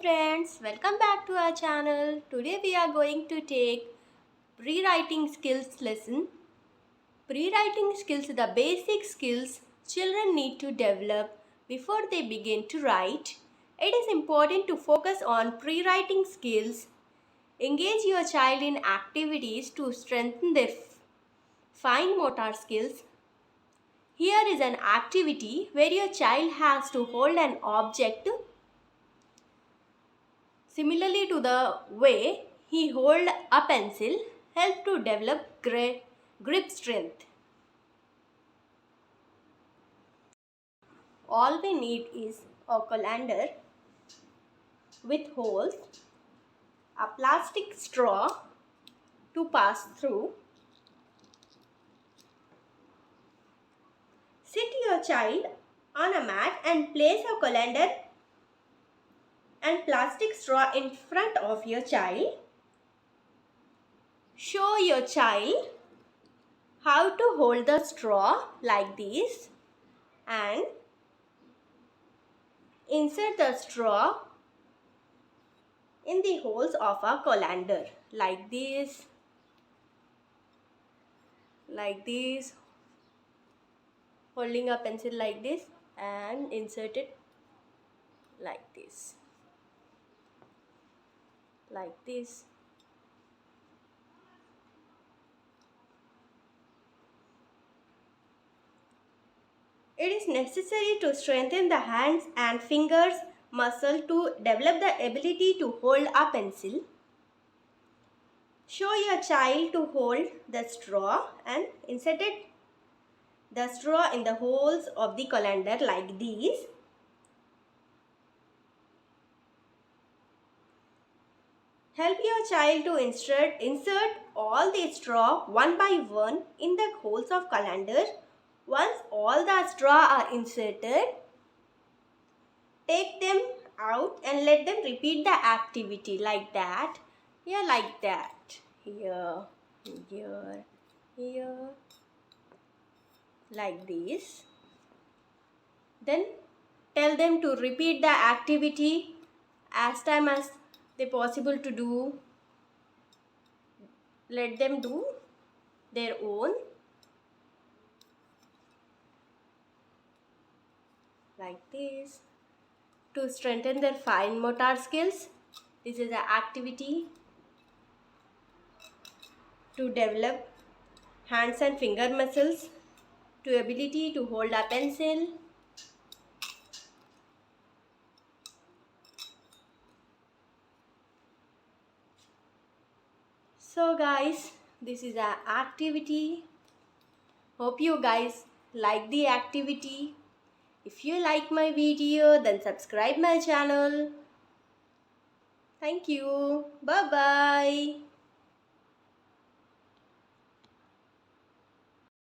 friends, welcome back to our channel. Today we are going to take pre-writing skills lesson. Pre-writing skills are the basic skills children need to develop before they begin to write. It is important to focus on pre-writing skills. Engage your child in activities to strengthen their fine motor skills. Here is an activity where your child has to hold an object similarly to the way he hold a pencil. Help to develop grip strength. All we need is a colander with holes, a plastic straw to pass through. Sit your child on a mat and place a colander and plastic straw in front of your child. Show your child how to hold the straw like this and insert the straw in the holes of a colander like this, holding a pencil like this and insert it like this. It is necessary to strengthen the hands and fingers muscle to develop the ability to hold a pencil. Show your child to hold the straw and insert the straw in the holes of the colander like these. Help your child to insert all the straw one by one in the holes of colander. Once all the straw are inserted, take them out and let them repeat the activity like that. Here, like that. Here, like this. Then tell them to repeat the activity as time as they possible to do. Let them do their own. Like this. To strengthen their fine motor skills, this is an activity to develop hands and finger muscles, to ability to hold a pencil. So guys, this is an activity. Hope you guys like the activity. If you like my video, then subscribe my channel. Thank you. Bye bye.